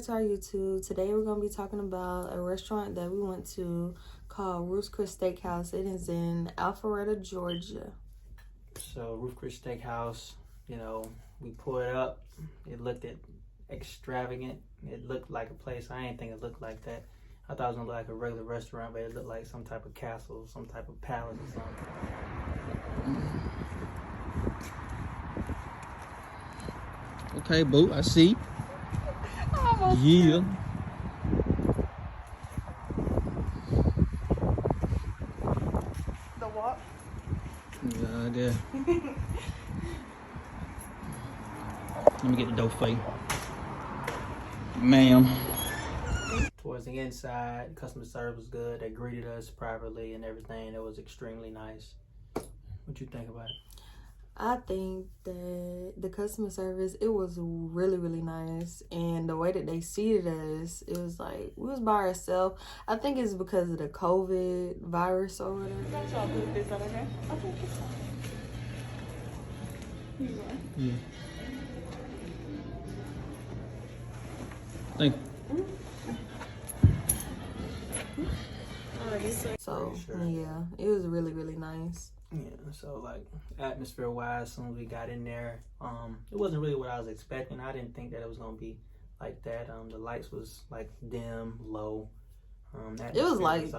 to our YouTube. Today we're going to be talking about a restaurant that we went to called Ruth's Chris Steakhouse. It is in Alpharetta, Georgia. So Ruth Chris Steakhouse, we pulled it up. It looked extravagant. It looked like a place. I didn't think it looked like that. I thought it was going to look like a regular restaurant, but it looked like some type of castle, some type of palace or something. Okay, boo, I see. Yeah. The walk? Yeah, there. Let me get the dough for you. Ma'am. Towards the inside, customer service was good. They greeted us privately and everything. It was extremely nice. What you think about it? I think that the customer service, it was really, really nice. And the way that they seated us, it was like, we was by ourselves. I think it's because of the COVID virus or whatever. Is that okay? Okay, it's fine. Yeah. Thank you. So, yeah, it was really, really nice. Yeah, so like atmosphere wise, as soon as we got in there, it wasn't really what I was expecting. I didn't think that it was gonna be like that. The lights was like dim, low. It was like,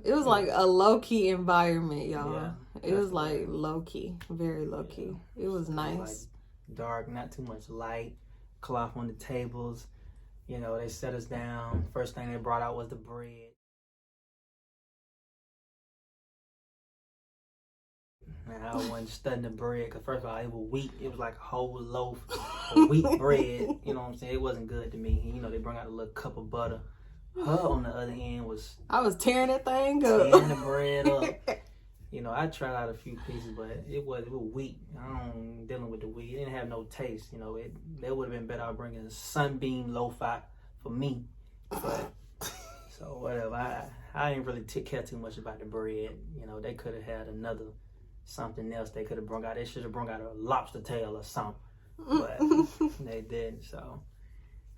it was like a low key environment, y'all. Yeah, it was like low key, very low key. It was nice. Like dark, not too much light. Cloth on the tables. They set us down. First thing they brought out was the bread. Man, I wasn't studying the bread because first of all, it was wheat. It was like a whole loaf of wheat bread. You know what I'm saying? It wasn't good to me. They bring out a little cup of butter. Her on the other end was... I was tearing that thing up. Tearing the bread up. I tried out a few pieces, but it was wheat. I don't dealing with the wheat. It didn't have no taste. That would have been better out bringing sunbeam loaf out for me. But so whatever. I didn't really care too much about the bread. They could have had something else they could have brought out. They should have brought out a lobster tail or something. But they didn't. So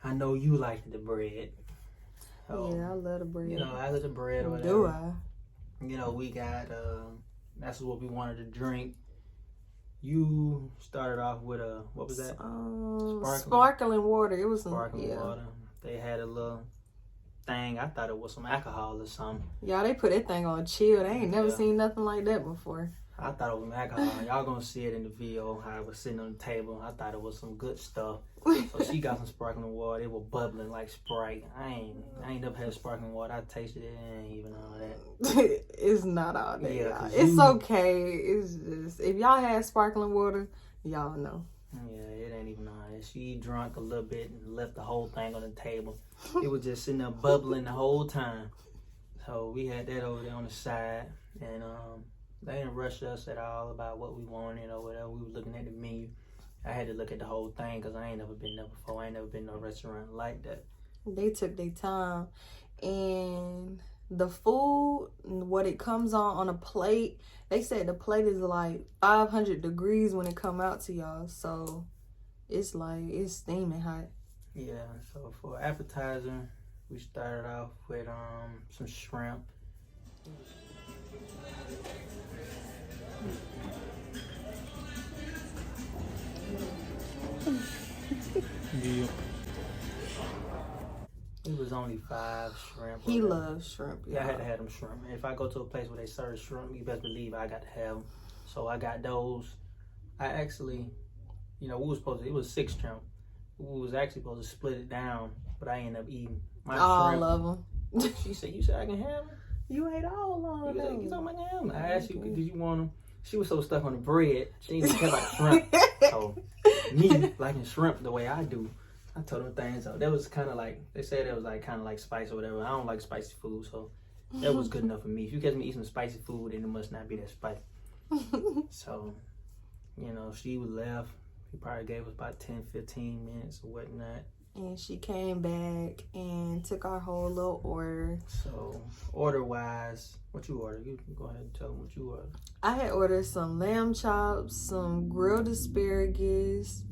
I know you liked the bread. So, yeah, I love the bread. I love the bread or whatever. Do I? We got that's what we wanted to drink. You started off with what was that? Sparkling water. It was sparkling water. They had a little thing. I thought it was some alcohol or something. Yeah, they put that thing on chill. They ain't never seen nothing like that before. I thought it was alcohol. Y'all gonna see it in the video how it was sitting on the table. I thought it was some good stuff. So she got some sparkling water. It was bubbling like Sprite. I ain't never had sparkling water. I tasted it. It ain't even all that. It's not all that. Yeah, it's okay. It's just, if y'all had sparkling water, y'all know. Yeah, it ain't even all that. She drank a little bit and left the whole thing on the table. It was just sitting there bubbling the whole time. So we had that over there on the side, and they didn't rush us at all about what we wanted or whatever. We were looking at the menu. I had to look at the whole thing because I ain't never been there before. I ain't never been to a restaurant like that. They took their time. And the food, what it comes on a plate, they said the plate is like 500 degrees when it come out to y'all. So it's steaming hot. Yeah, so for appetizer, we started off with some shrimp. Yeah. It was only 5 shrimp. He loves shrimp. Yeah, I had to have them shrimp. If I go to a place where they serve shrimp, you best believe I got to have them. So I got those. I actually, it was 6 shrimp. We was actually supposed to split it down, but I ended up eating my all shrimp. of them. She said, "You said I can have them? You ate all of them. You told me I can have them." I asked you, "Did you want them?" She was so stuck on the bread, she didn't care about shrimp. So me liking shrimp the way I do, I told them things. So that was kind of like, they said it was like kind of like spice or whatever. I don't like spicy food, so that was good enough for me. If you catch me eat some spicy food, then it must not be that spicy. So, she left. He probably gave us about 10-15 minutes or whatnot. And she came back and took our whole little order. So, order-wise, what you ordered? You can go ahead and tell them what you ordered. I had ordered some lamb chops, some grilled asparagus,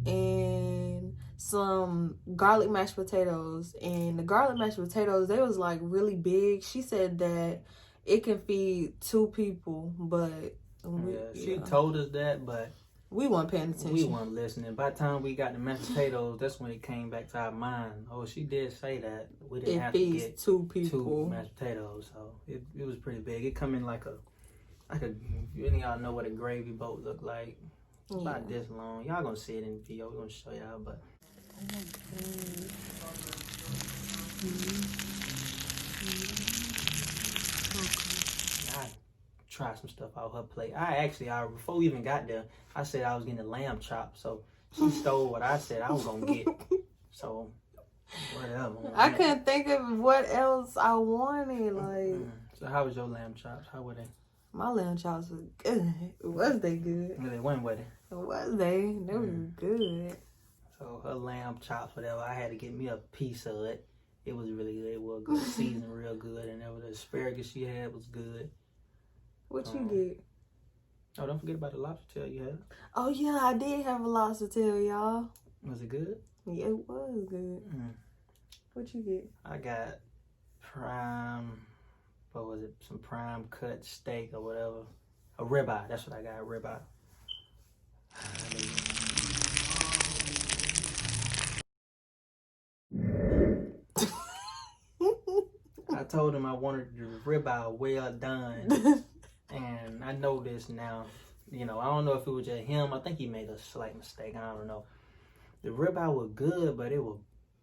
and some garlic mashed potatoes. And the garlic mashed potatoes, they was like really big. She said that it can feed 2 people, but she told us that, but we weren't paying attention. We weren't listening. By the time we got the mashed potatoes, that's when it came back to our mind. Oh, she did say that we didn't have to get 2 people 2 mashed potatoes, so it was pretty big. It come in like a any of y'all know what a gravy boat look like. About this long. Y'all gonna see it in the video. We're gonna show y'all, but I tried some stuff out her plate. Before we even got there, I said I was getting a lamb chop, so she stole what I said I was gonna get. So whatever. I couldn't think of what else I wanted. Like, so how was your lamb chops? How were they? My lamb chops were good. Was they good? No, they weren't, were they? Was they? They were good. So her lamb chops, whatever, I had to get me a piece of it. It was really good. It was good. Seasoned real good. And the asparagus she had was good. What you get? Oh, don't forget about the lobster tail you had. Oh, yeah, I did have a lobster tail, y'all. Was it good? Yeah, it was good. What you get? I got prime, what was it? Some prime cut steak or whatever. A ribeye. That's what I got, a ribeye. I told him I wanted the ribeye well done. And I know this now. You know, I don't know if it was just him. I think he made a slight mistake. I don't know. The ribeye was good, but it was,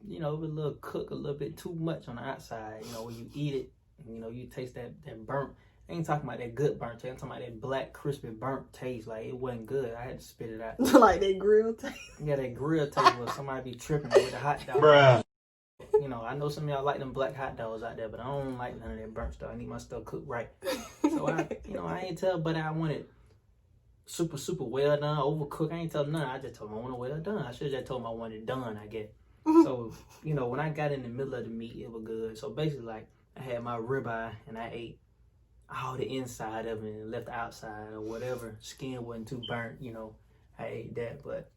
it was a little cooked a little bit too much on the outside. You know, when you eat it, you taste that burnt. I ain't talking about that good burnt taste. I'm talking about that black, crispy, burnt taste. Like, it wasn't good. I had to spit it out. Like that grill taste? Yeah, that grill taste where somebody be tripping with the hot dog. Bruh. I know some of y'all like them black hot dogs out there, but I don't like none of that burnt stuff. I need my stuff cooked right. So I ain't tell, but I want it super, super well done, overcooked. I ain't tell none. I just told him I want it well done. I should have just told him I wanted it done, I guess. So, when I got in the middle of the meat, it was good. So basically, like, I had my ribeye and I ate all the inside of it and left the outside or whatever. Skin wasn't too burnt, I ate that. But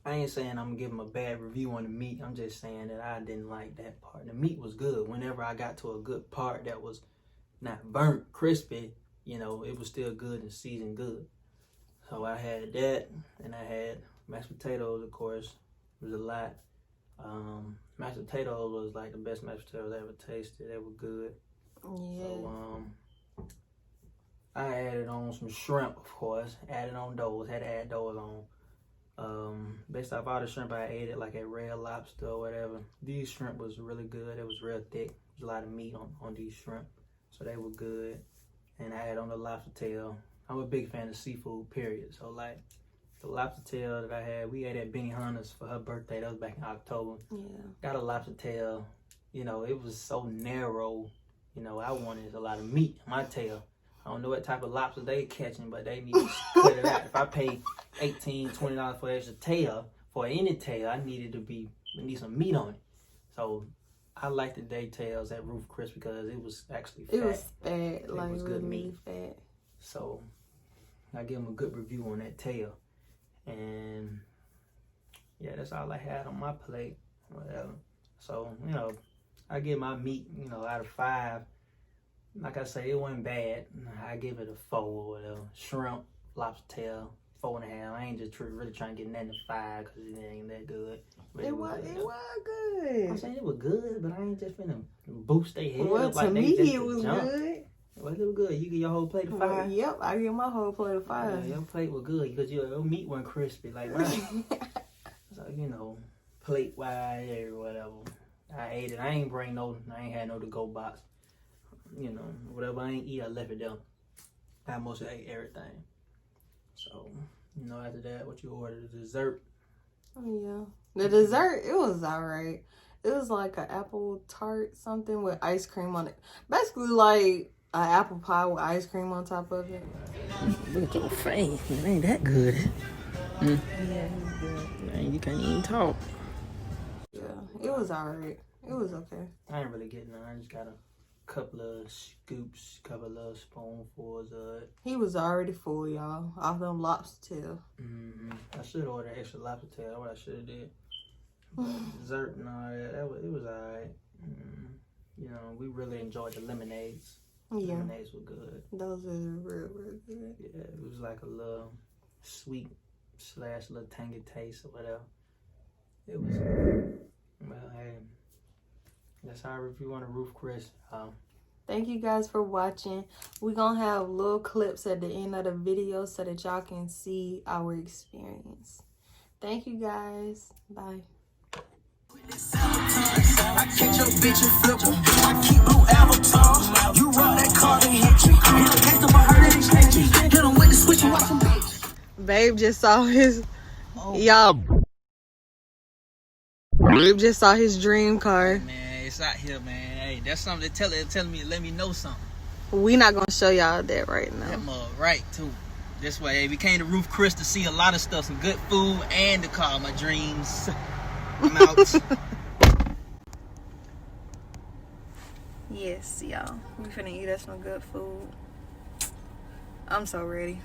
I ain't saying I'm gonna give him a bad review on the meat. I'm just saying that I didn't like that part. The meat was good. Whenever I got to a good part that was not burnt, crispy, it was still good and seasoned good. So I had that, and I had mashed potatoes, of course. It was a lot. Mashed potatoes was like the best mashed potatoes I ever tasted. They were good. Yeah. So I added on some shrimp, of course. Added on those. Had to add those on. Based off all the shrimp I ate it, like at Red Lobster or whatever. These shrimp was really good. It was real thick. There's a lot of meat on these shrimp. So they were good. And I had on the lobster tail. I'm a big fan of seafood, period. So, like, the lobster tail that I had, we ate at Benihana's for her birthday. That was back in October. Yeah. Got a lobster tail. It was so narrow. I wanted a lot of meat in my tail. I don't know what type of lobster they catching, but they need to cut it out. If I pay $18, $20 for extra tail, for any tail, I need some meat on it. So I like the day tails at Ruth Chris because it was actually fat. It was fat, like was good really meat. fat. So I give them a good review on that tail. And yeah, that's all I had on my plate. Whatever. So, I give my meat, out of 5. Like I say, it wasn't bad. I give it a 4 or whatever. Shrimp, lobster tail, 4.5. I ain't just really trying to get nothing to 5 because it ain't that good. But It was good. I'm saying it was good, but I ain't just finna boost their head Well, up like to they me, just it was jump. good. Well, it was good. You get your whole plate of 5. Well, yep, I get my whole plate of 5. Yeah, your plate was good because your meat wasn't crispy. Like, right. So, plate-wise or whatever. I ate it. I ain't had no to-go box. Whatever I ain't eat, I left it there. I mostly ate everything. So, after that, what you ordered, the dessert. Yeah. The dessert, it was alright. It was like an apple tart, something with ice cream on it. Basically like an apple pie with ice cream on top of it. Look at your face. It ain't that good. Yeah, it was good. Man, you can't even talk. Yeah, it was alright. It was okay. I ain't really getting none. I just got a couple of scoops, couple of spoonfuls of it. He was already full, y'all, off them lobster tail. I should order extra lobster tail. That's what I should have did. But dessert and all that, it was alright. You know, we really enjoyed the lemonades. Yeah. Lemonades were good. Those are real, real good. Yeah, it was like a little sweet / little tangy taste or whatever. It was, well, hey, that's our review on the Ruth Chris. Thank you guys for watching. We're going to have little clips at the end of the video so that y'all can see our experience. Thank you guys. Bye. I catch your bitch and flip her. I keep blue avatar. You rock that car and hit you. Hit a case of a hurt and snitch. Hit him with the switch and watch him bitch. Babe just saw his y'all. Babe just saw his dream car. Man, it's out here, man. Hey, that's something telling me, let me know something. We not gonna show y'all that right now. That mug right too. This way, hey, we came to Ruth Chris to see a lot of stuff, some good food and the car. My dreams. I'm out. Yes, y'all. We finna eat us some good food. I'm so ready.